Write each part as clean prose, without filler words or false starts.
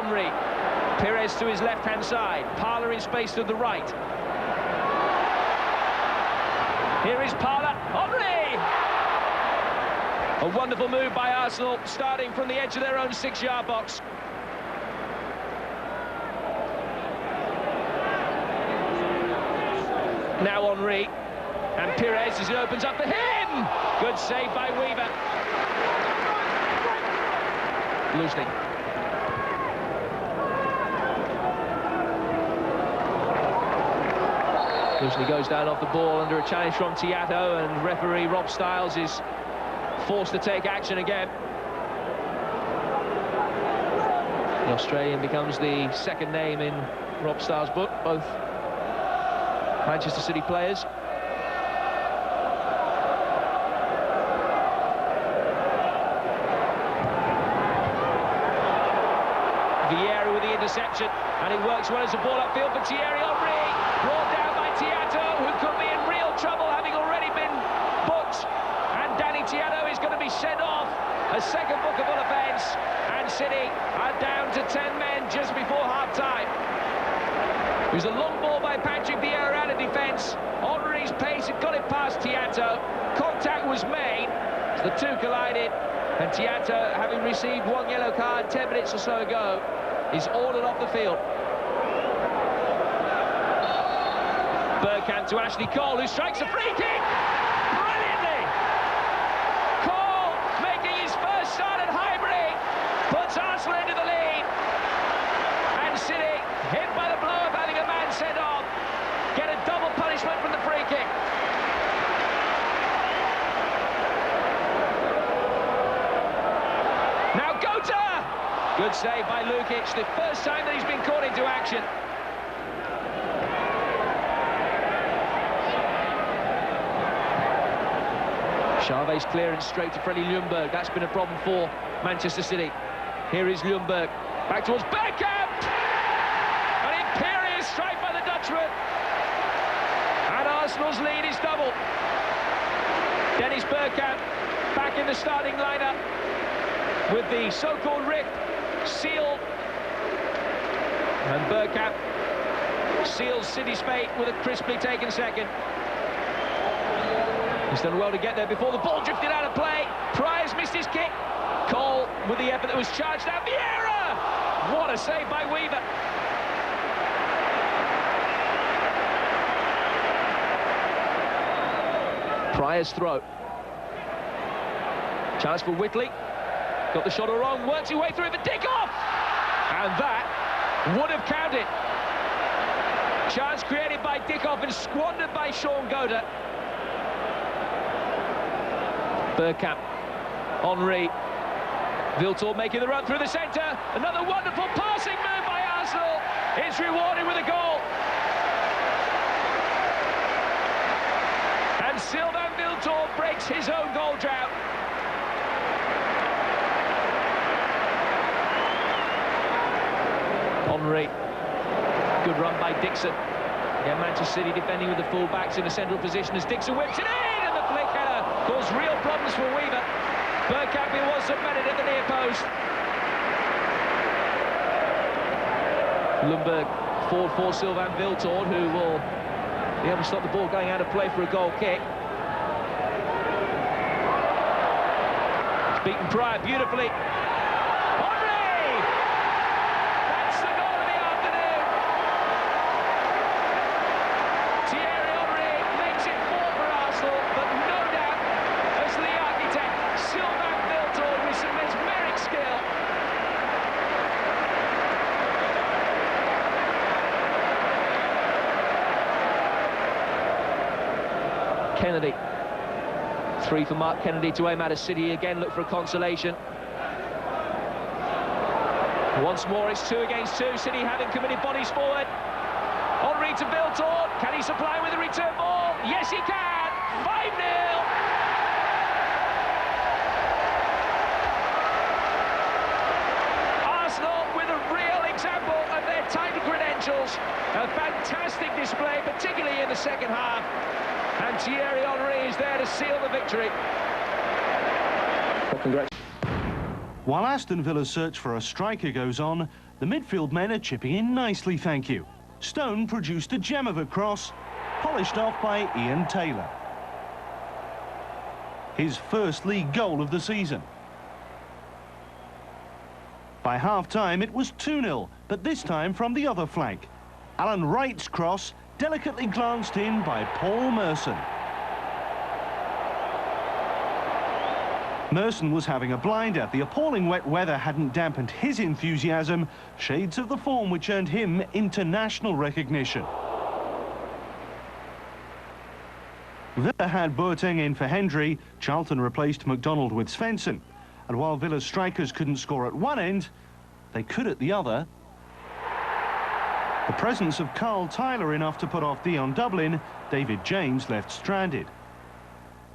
Henry. Perez to his left-hand side. Parler in space to the right. Here is Parler. Henry! A wonderful move by Arsenal, starting from the edge of their own 6-yard box. Now Henry. And Perez as it opens up for him! Good save by Weaver. Loosening. Loosening goes down off the ball under a challenge from Tiato, and referee Rob Stiles is forced to take action again. The Australian becomes the second name in Rob Stiles' book, both Manchester City players. Vieira with the interception, and it works well as a ball upfield for Thierry Henry. Brought down by Tiato, who could be in real trouble, having already been booked. And Danny Tiato is going to be sent off. A second bookable offence, and City are down to 10 men just before half-time. It was a long ball by Patrick Vieira out of defence. Henry's pace had got it past Tiato. Contact was made as the two collided, and Tiato, having received one yellow card 10 minutes or so ago, is ordered off the field. Bergkamp to Ashley Cole, who strikes a free kick brilliantly. Cole, making his first start at Highbury, puts Arsenal into the lead. And City, hit by the blow of having a man sent off, get a double punishment from the free kick. Now Gota! Good save by Lukic, the first time that he's been caught into action. Chavez clearance straight to Freddie Ljungberg. That's been a problem for Manchester City. Here is Ljungberg. Back towards BERGKAMP! An imperious strike by the Dutchman. And Arsenal's lead is doubled. Dennis Bergkamp back in the starting lineup with the so-called rift sealed. And Bergkamp seals City's fate with a crisply taken second. He's done well to get there before the ball drifted out of play. Pryor's missed his kick. Cole with the effort that was charged out. Vieira! What a save by Weaver. Pryor's throw. Chance for Whitley. Got the shot all wrong, works his way through it for Dickoff! And that would have counted. Chance created by Dickoff and squandered by Sean Gota. Bergkamp, Henry, WILTORD making the run through the centre. Another wonderful passing move by Arsenal. It's rewarded with a goal. And SYLVAIN WILTORD breaks his own goal drought. Henry, good run by Dixon. Yeah, Manchester City defending with the full-backs in a central position as Dixon whips it in, and the flick header caused real problems for Weaver. Bergkamp was submitted at the near post. Ljungberg forward for SYLVAIN WILTORD, who will be able to stop the ball going out of play for a goal kick. It's beaten Pryor beautifully. Kennedy. 3 for Mark Kennedy to aim at as City again look for a consolation. Once more it's 2 against 2, City having committed bodies forward. Henry to WILTORD, can he supply with a return ball? Yes he can, 5-0! Arsenal with a real example of their title credentials. A fantastic display, particularly in the second half. And Thierry Henry is there to seal the victory. While Aston Villa's search for a striker goes on, The midfield men are chipping in nicely, thank you. Stone produced a gem of a cross, polished off by Ian Taylor. His first league goal of the season. By half-time, it was 2-0, but this time from the other flank. Alan Wright's cross, delicately glanced in by Paul Merson. Merson was having a blinder. The appalling wet weather hadn't dampened his enthusiasm, shades of the form which earned him international recognition. Villa had Boateng in for Hendry. Charlton replaced McDonald with Svensson. And while Villa's strikers couldn't score at one end, they could at the other. The presence of Carl Tyler enough to put off DION Dublin, David James left stranded.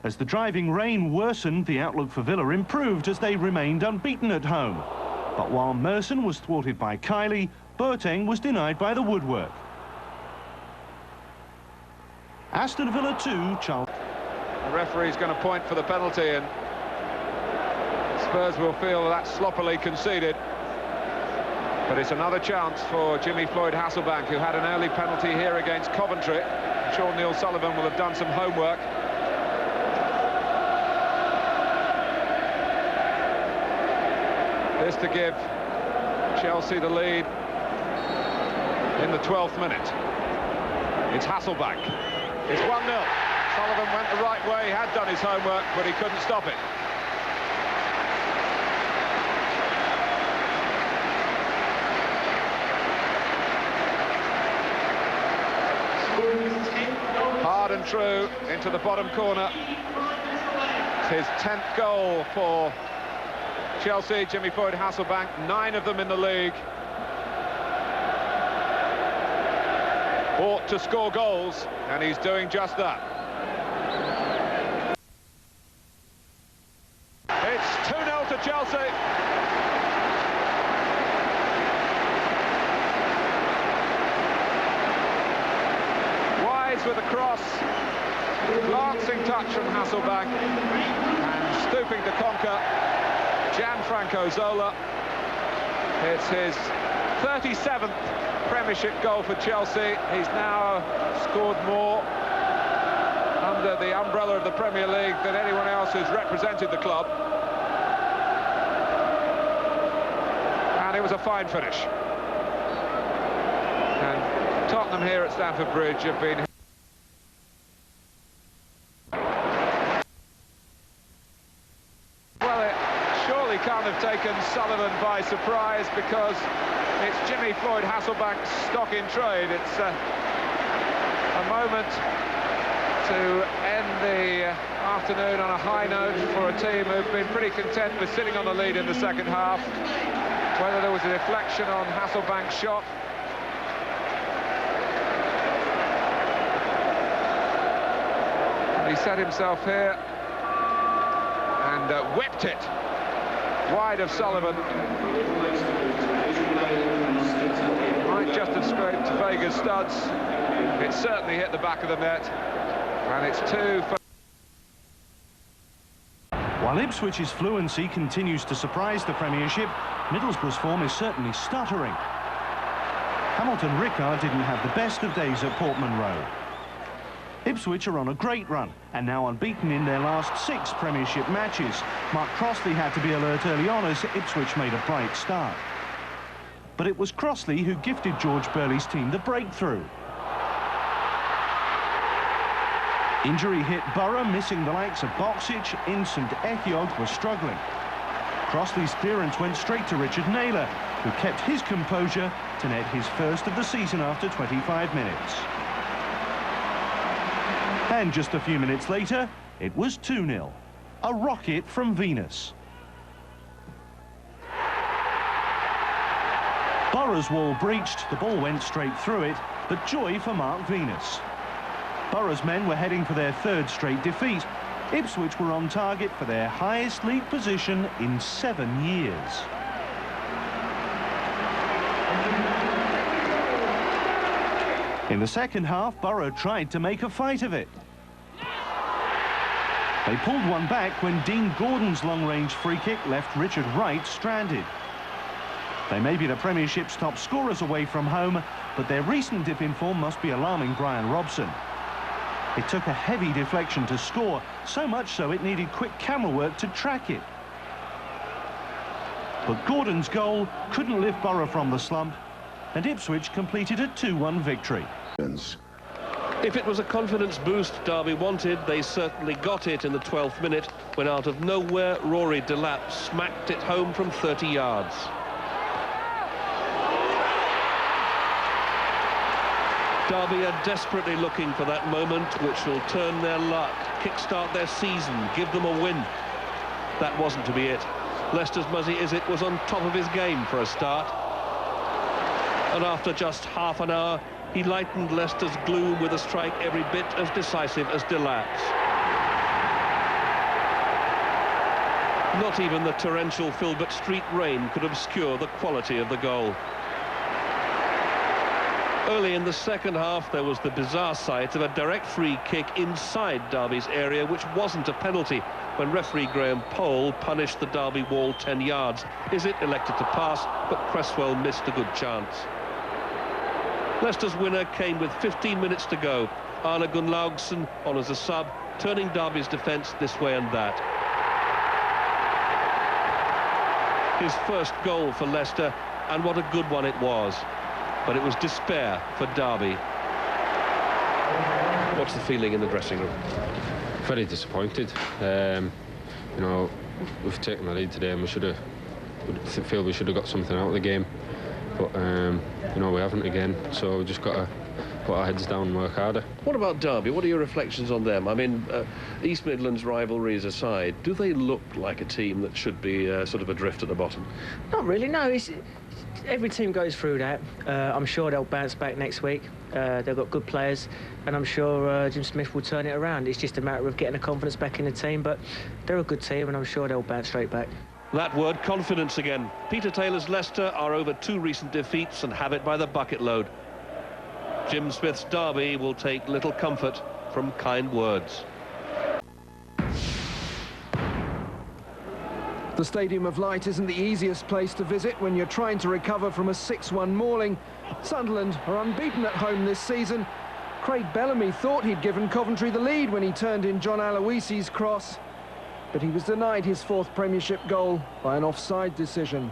As the driving rain worsened, the outlook for Villa improved as they remained unbeaten at home. But while Merson was thwarted by Kiley, Boateng was denied by the woodwork. Aston Villa 2, Charlton. The referee's going to point for the penalty, and Spurs will feel that sloppily conceded. But it's another chance for Jimmy Floyd Hasselbank, who had an early penalty here against Coventry. I'm sure Neil Sullivan will have done some homework. This to give Chelsea the lead in the 12th minute. It's Hasselbank. It's 1-0. Sullivan went the right way, had done his homework, but he couldn't stop it. Hard and true into the bottom corner. It's his 10th goal for Chelsea. Jimmy Floyd Hasselbank, 9 of them in the league. Ought to score goals, and he's doing just that. It's 2-0 to Chelsea. Wise with a cross, glancing touch from Hasselbank, and stooping to conquer, Gianfranco Zola. It's his 37th Premiership goal for Chelsea. He's now scored more under the umbrella of the Premier League than anyone else who's represented the club. And it was a fine finish. And Tottenham here at Stamford Bridge have been... Well, it surely can't have taken Sullivan by surprise, because it's Jimmy Floyd Hasselbank's stock in trade. It's a moment to end the afternoon on a high note for a team who've been pretty content with sitting on the lead in the second half. Whether there was a deflection on Hasselbank's shot, and he set himself here and whipped it wide of Sullivan. Might just have scraped Vega's studs. It certainly hit the back of the net, and it's 2 for... While Ipswich's fluency continues to surprise the Premiership, Middlesbrough's form is certainly stuttering. Hamilton Ricard didn't have the best of days at Portman Road. Ipswich are on a great run, and now unbeaten in their last 6 Premiership matches. Mark Crossley had to be alert early on as Ipswich made a bright start. But it was Crossley who gifted George Burley's team the breakthrough. Injury hit Borough, missing the likes of Boksic, Ince and Echiog were struggling. Crossley's clearance went straight to Richard Naylor, who kept his composure to net his first of the season after 25 minutes. And just a few minutes later, it was 2-0. A rocket from Venus. Borough's wall breached, the ball went straight through it, but joy for Mark Venus. Borough's men were heading for their 3rd straight defeat. Ipswich were on target for their highest league position in 7 years. In the second half, Borough tried to make a fight of it. They pulled one back when Dean Gordon's long-range free kick left Richard Wright stranded. They may be the Premiership's top scorers away from home, but their recent dip in form must be alarming Brian Robson. It took a heavy deflection to score, so much so it needed quick camera work to track it. But Gordon's goal couldn't lift Borough from the slump, and Ipswich completed a 2-1 victory. If it was a confidence boost Derby wanted, they certainly got it in the 12th minute, when out of nowhere RORY DELAP smacked it home from 30 yards. Derby are desperately looking for that moment which will turn their luck, kickstart their season, give them a win. That wasn't to be it. Leicester's MUZZY IZZET was on top of his game for a start. And after just half an hour, he lightened Leicester's gloom with a strike every bit as decisive as DELAP's. Not even the torrential Filbert Street rain could obscure the quality of the goal. Early in the second half, there was the bizarre sight of a direct free kick inside Derby's area, which wasn't a penalty, when referee Graham Pole punished the Derby wall 10 yards. IZZET elected to pass, but Cresswell missed a good chance. Leicester's winner came with 15 minutes to go. Arne Gunnlaugsson on as a sub, turning Derby's defence this way and that. His first goal for Leicester, and what a good one it was. But it was despair for Derby. What's the feeling in the dressing room? Very disappointed. You know, we've taken the lead today, and we should have got something out of the game. But you know, we haven't again. So we just got to put our heads down and work harder. What about Derby? What are your reflections on them? I mean, East Midlands rivalries aside, do they look like a team that should be sort of adrift at the bottom? Not really, no. Every team goes through that. I'm sure they'll bounce back next week. They've got good players, and I'm sure Jim Smith will turn it around. It's just a matter of getting the confidence back in the team, but they're a good team, and I'm sure they'll bounce straight back. That word, confidence again. Peter Taylor's Leicester are over 2 recent defeats and have it by the bucket load. Jim Smith's Derby will take little comfort from kind words. The Stadium of Light isn't the easiest place to visit when you're trying to recover from a 6-1 mauling. Sunderland are unbeaten at home this season. Craig Bellamy thought he'd given Coventry the lead when he turned in John Aloisi's cross, but he was denied his 4th Premiership goal by an offside decision.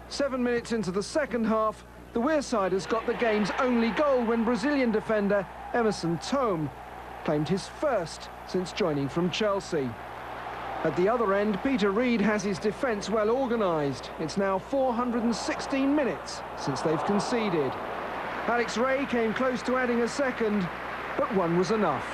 7 minutes into the second half, the Wearsiders got the game's only goal when Brazilian defender THOME claimed his first since joining from Chelsea. At the other end, Peter Reid has his defence well organised. It's now 416 minutes since they've conceded. Alex Ray came close to adding a second, but one was enough.